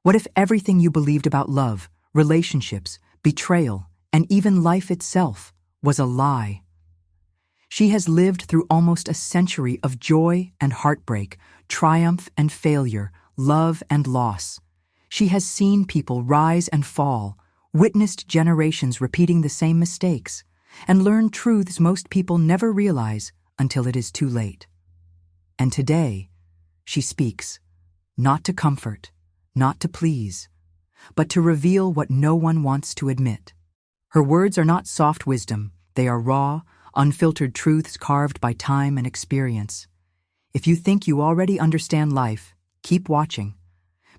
What if everything you believed about love, relationships, betrayal, and even life itself was a lie? She has lived through almost a century of joy and heartbreak, triumph and failure, love and loss. She has seen people rise and fall, witnessed generations repeating the same mistakes, and learned truths most people never realize until it is too late. And today, she speaks, not to comfort, not to please, but to reveal what no one wants to admit. Her words are not soft wisdom, they are raw, unfiltered truths carved by time and experience. If you think you already understand life, keep watching,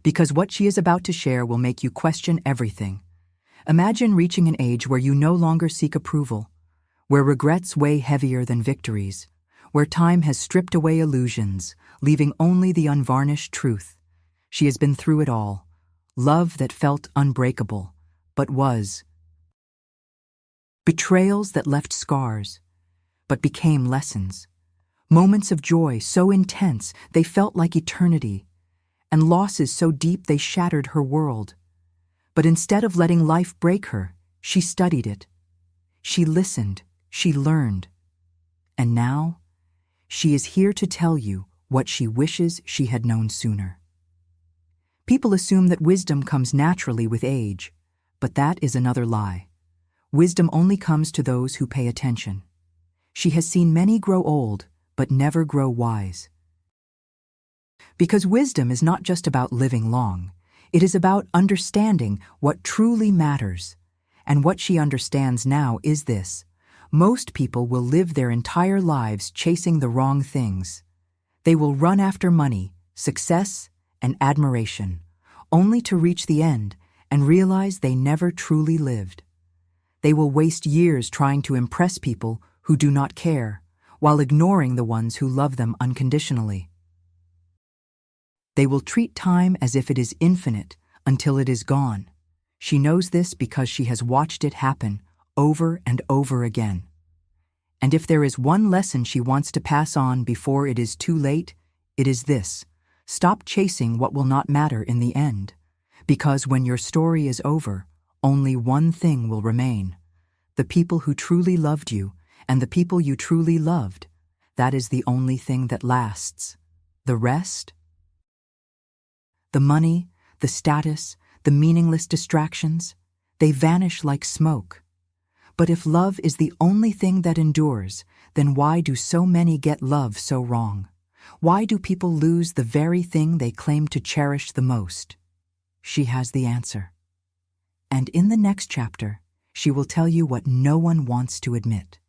because what she is about to share will make you question everything. Imagine reaching an age where you no longer seek approval, where regrets weigh heavier than victories, where time has stripped away illusions, leaving only the unvarnished truth. She has been through it all. Love that felt unbreakable, but was. Betrayals that left scars, but became lessons. Moments of joy so intense they felt like eternity, and losses so deep they shattered her world. But instead of letting life break her, she studied it. She listened, she learned. And now, she is here to tell you what she wishes she had known sooner. People assume that wisdom comes naturally with age, but that is another lie. Wisdom only comes to those who pay attention. She has seen many grow old, but never grow wise. Because wisdom is not just about living long, it is about understanding what truly matters. And what she understands now is this: most people will live their entire lives chasing the wrong things. They will run after money, success, and admiration, only to reach the end and realize they never truly lived. They will waste years trying to impress people who do not care, while ignoring the ones who love them unconditionally. They will treat time as if it is infinite until it is gone. She knows this because she has watched it happen over and over again. And if there is one lesson she wants to pass on before it is too late, it is this: stop chasing what will not matter in the end. Because when your story is over, only one thing will remain: the people who truly loved you and the people you truly loved. That is the only thing that lasts. The rest? The money, the status, the meaningless distractions, they vanish like smoke. But if love is the only thing that endures, then why do so many get love so wrong? Why do people lose the very thing they claim to cherish the most? She has the answer. And in the next chapter, she will tell you what no one wants to admit.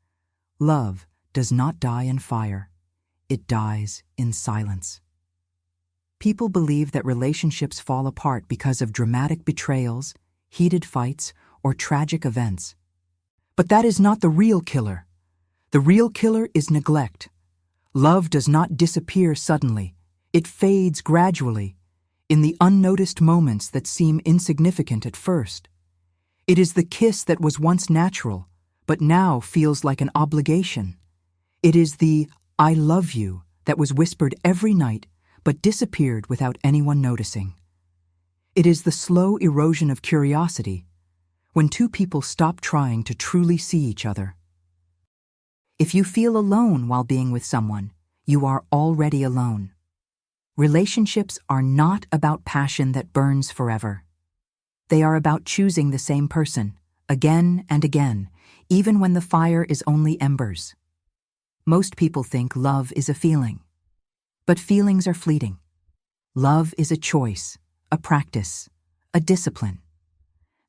Love does not die in fire. It dies in silence. People believe that relationships fall apart because of dramatic betrayals, heated fights, or tragic events. But that is not the real killer. The real killer is neglect. Love does not disappear suddenly. It fades gradually, in the unnoticed moments that seem insignificant at first. It is the kiss that was once natural, but now feels like an obligation. It is the "I love you" that was whispered every night, but disappeared without anyone noticing. It is the slow erosion of curiosity, when two people stop trying to truly see each other. If you feel alone while being with someone, you are already alone. Relationships are not about passion that burns forever. They are about choosing the same person, again and again, even when the fire is only embers. Most people think love is a feeling. But feelings are fleeting. Love is a choice, a practice, a discipline.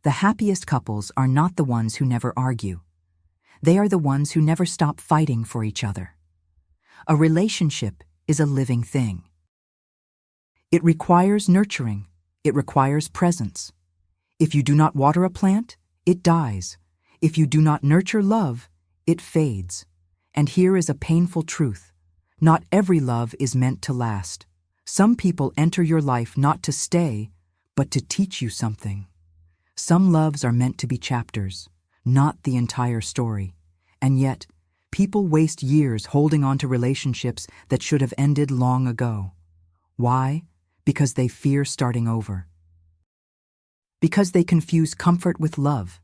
The happiest couples are not the ones who never argue. They are the ones who never stop fighting for each other. A relationship is a living thing. It requires nurturing. It requires presence. If you do not water a plant, it dies. If you do not nurture love, it fades. And here is a painful truth. Not every love is meant to last. Some people enter your life not to stay, but to teach you something. Some loves are meant to be chapters, not the entire story. And yet, people waste years holding on to relationships that should have ended long ago. Why? Because they fear starting over. because they confuse comfort with love,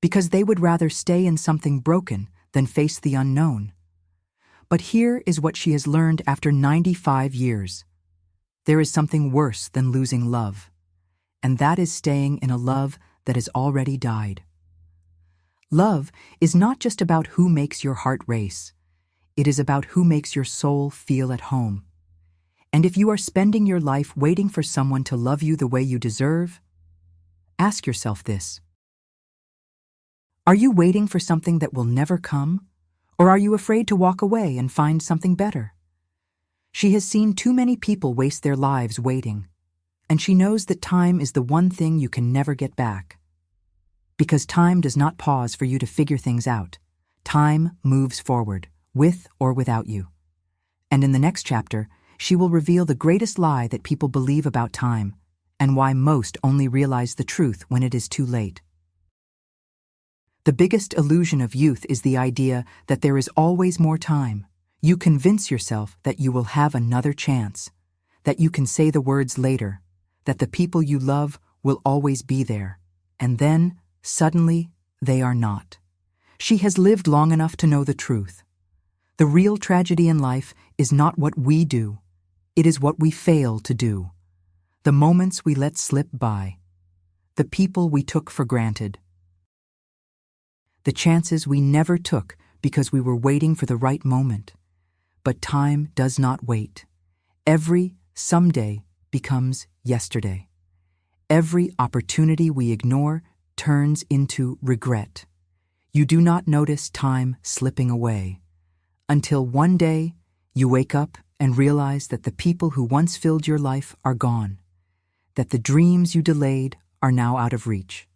because they would rather stay in something broken than face the unknown. But here is what she has learned after 95 years. There is something worse than losing love, and that is staying in a love that has already died. Love is not just about who makes your heart race. It is about who makes your soul feel at home. And if you are spending your life waiting for someone to love you the way you deserve, ask yourself this. Are you waiting for something that will never come? Or are you afraid to walk away and find something better? She has seen too many people waste their lives waiting, and she knows that time is the one thing you can never get back. Because time does not pause for you to figure things out. Time moves forward, with or without you. And in the next chapter, she will reveal the greatest lie that people believe about time, and why most only realize the truth when it is too late. The biggest illusion of youth is the idea that there is always more time. You convince yourself that you will have another chance, that you can say the words later, that the people you love will always be there, and then, suddenly, they are not. She has lived long enough to know the truth. The real tragedy in life is not what we do. It is what we fail to do. The moments we let slip by. The people we took for granted. The chances we never took because we were waiting for the right moment. But time does not wait. Every someday becomes yesterday. Every opportunity we ignore turns into regret. You do not notice time slipping away until one day you wake up and realize that the people who once filled your life are gone, that the dreams you delayed are now out of reach,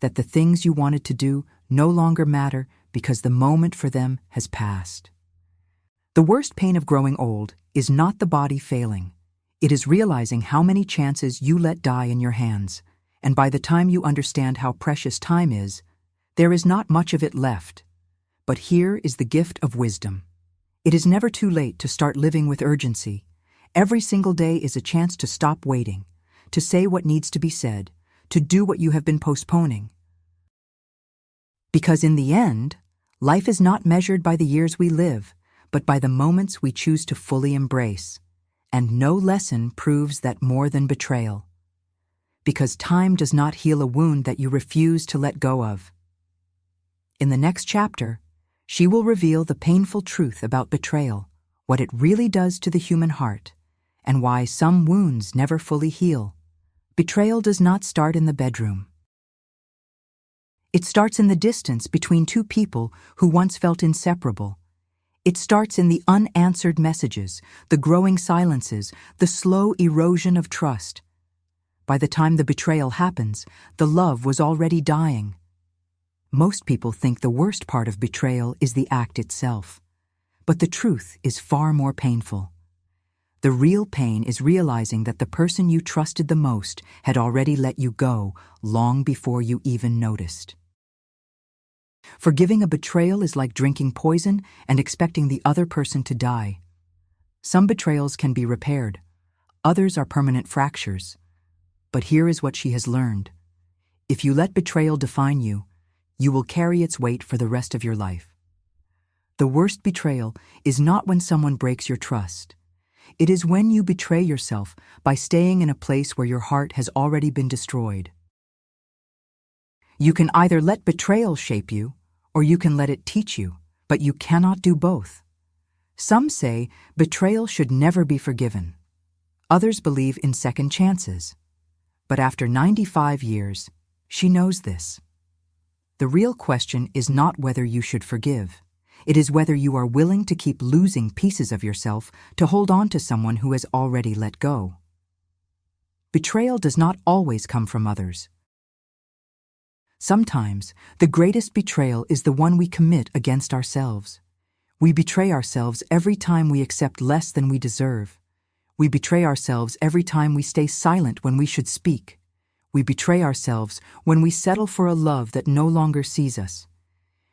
that the things you wanted to do no longer matter because the moment for them has passed. The worst pain of growing old is not the body failing. It is realizing how many chances you let die in your hands, and by the time you understand how precious time is, there is not much of it left. But here is the gift of wisdom. It is never too late to start living with urgency. Every single day is a chance to stop waiting, to say what needs to be said, to do what you have been postponing. Because in the end, life is not measured by the years we live, but by the moments we choose to fully embrace. And no lesson proves that more than betrayal. Because time does not heal a wound that you refuse to let go of. In the next chapter, she will reveal the painful truth about betrayal, what it really does to the human heart, and why some wounds never fully heal. Betrayal does not start in the bedroom. It starts in the distance between two people who once felt inseparable. It starts in the unanswered messages, the growing silences, the slow erosion of trust. By the time the betrayal happens, the love was already dying. Most people think the worst part of betrayal is the act itself. But the truth is far more painful. The real pain is realizing that the person you trusted the most had already let you go long before you even noticed. Forgiving a betrayal is like drinking poison and expecting the other person to die. Some betrayals can be repaired. Others are permanent fractures. But here is what she has learned. If you let betrayal define you, you will carry its weight for the rest of your life. The worst betrayal is not when someone breaks your trust. It is when you betray yourself by staying in a place where your heart has already been destroyed. You can either let betrayal shape you, or you can let it teach you, but you cannot do both. Some say betrayal should never be forgiven. Others believe in second chances. But after 95 years, she knows this. The real question is not whether you should forgive. It is whether you are willing to keep losing pieces of yourself to hold on to someone who has already let go. Betrayal does not always come from others. Sometimes, the greatest betrayal is the one we commit against ourselves. We betray ourselves every time we accept less than we deserve. We betray ourselves every time we stay silent when we should speak. We betray ourselves when we settle for a love that no longer sees us.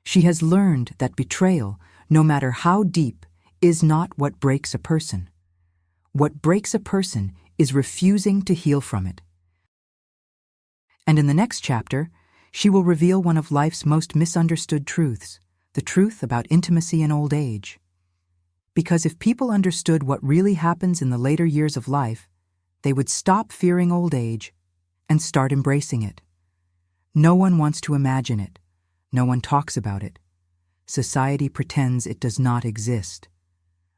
She has learned that betrayal, no matter how deep, is not what breaks a person. What breaks a person is refusing to heal from it. And in the next chapter, she will reveal one of life's most misunderstood truths, the truth about intimacy in old age. Because if people understood what really happens in the later years of life, they would stop fearing old age and start embracing it. No one wants to imagine it. No one talks about it. Society pretends it does not exist.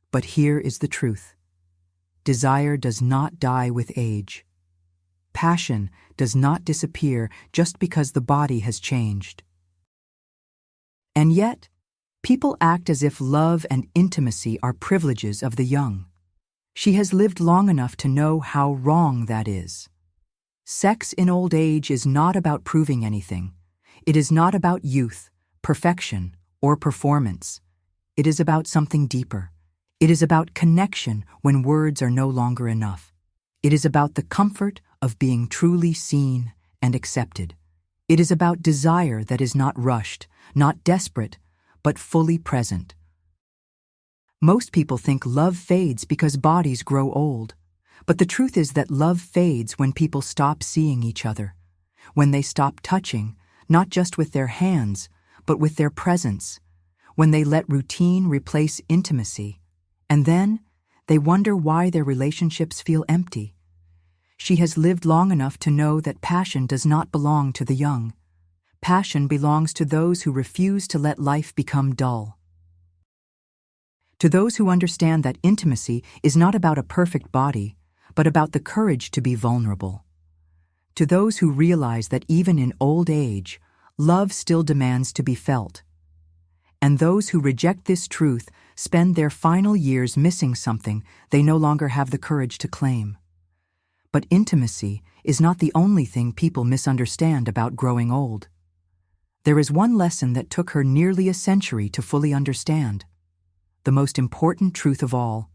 But here is the truth. Desire does not die with age. Passion does not disappear just because the body has changed. And yet, people act as if love and intimacy are privileges of the young. She has lived long enough to know how wrong that is. Sex in old age is not about proving anything. It is not about youth, perfection, or performance. It is about something deeper. It is about connection when words are no longer enough. It is about the comfort of being truly seen and accepted. It is about desire that is not rushed, not desperate, but fully present. Most people think love fades because bodies grow old. But the truth is that love fades when people stop seeing each other, when they stop touching, not just with their hands, but with their presence, when they let routine replace intimacy, and then they wonder why their relationships feel empty. She has lived long enough to know that passion does not belong to the young. Passion belongs to those who refuse to let life become dull. To those who understand that intimacy is not about a perfect body, but about the courage to be vulnerable. To those who realize that even in old age, love still demands to be felt. And those who reject this truth spend their final years missing something they no longer have the courage to claim. But intimacy is not the only thing people misunderstand about growing old. There is one lesson that took her nearly a century to fully understand. The most important truth of all.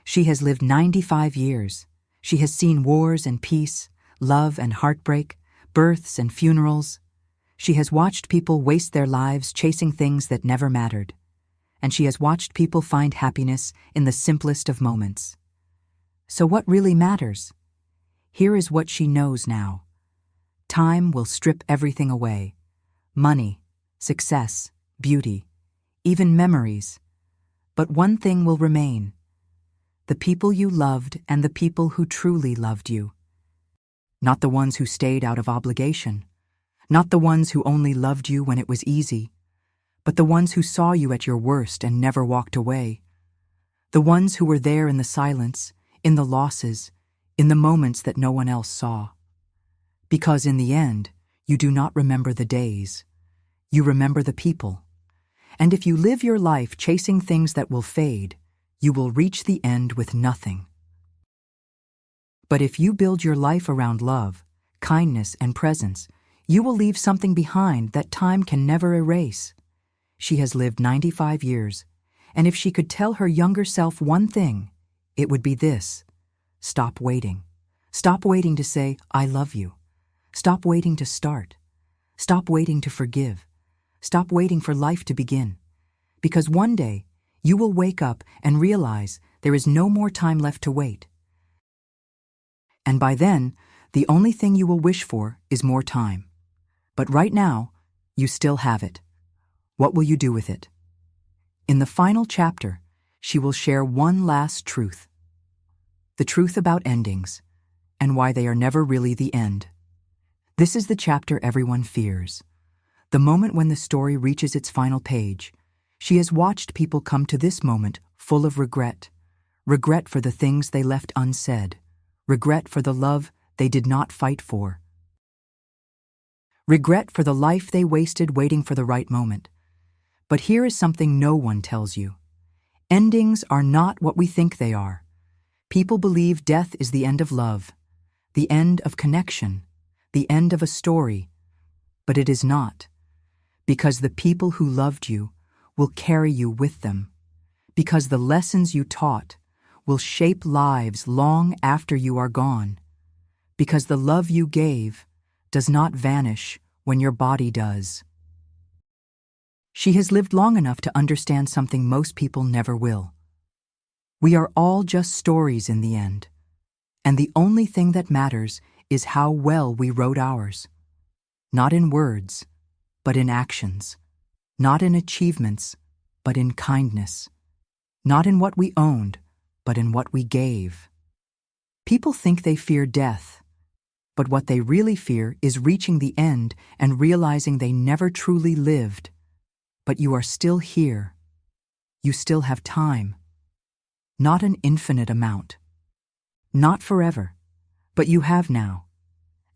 She has lived 95 years. She has seen wars and peace, love and heartbreak, births and funerals. She has watched people waste their lives chasing things that never mattered. And she has watched people find happiness in the simplest of moments. So what really matters? Here is what she knows now. Time will strip everything away. Money, success, beauty, even memories. But one thing will remain. The people you loved and the people who truly loved you. Not the ones who stayed out of obligation. Not the ones who only loved you when it was easy. But the ones who saw you at your worst and never walked away. The ones who were there in the silence, in the losses, in the moments that no one else saw. Because in the end, you do not remember the days. You remember the people. And if you live your life chasing things that will fade, you will reach the end with nothing. But if you build your life around love, kindness, and presence, you will leave something behind that time can never erase. She has lived 95 years, and if she could tell her younger self one thing, it would be this: stop waiting. Stop waiting to say, I love you. Stop waiting to start. Stop waiting to forgive. Stop waiting for life to begin. Because one day, you will wake up and realize there is no more time left to wait. And by then, the only thing you will wish for is more time. But right now, you still have it. What will you do with it? In the final chapter, she will share one last truth. The truth about endings, and why they are never really the end. This is the chapter everyone fears. The moment when the story reaches its final page. She has watched people come to this moment full of regret. Regret for the things they left unsaid. Regret for the love they did not fight for. Regret for the life they wasted waiting for the right moment. But here is something no one tells you. Endings are not what we think they are. People believe death is the end of love, the end of connection, the end of a story. But it is not. Because the people who loved you will carry you with them, because the lessons you taught will shape lives long after you are gone, because the love you gave does not vanish when your body does. She has lived long enough to understand something most people never will. We are all just stories in the end, and the only thing that matters is how well we wrote ours. Not in words, but in actions. Not in achievements, but in kindness. Not in what we owned, but in what we gave. People think they fear death, but what they really fear is reaching the end and realizing they never truly lived. But you are still here. You still have time. Not an infinite amount. Not forever, but you have now.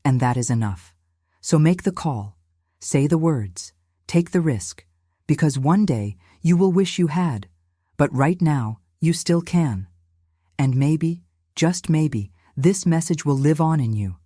And that is enough. So make the call, say the words, take the risk, because one day you will wish you had, but right now you still can. And maybe, just maybe, this message will live on in you,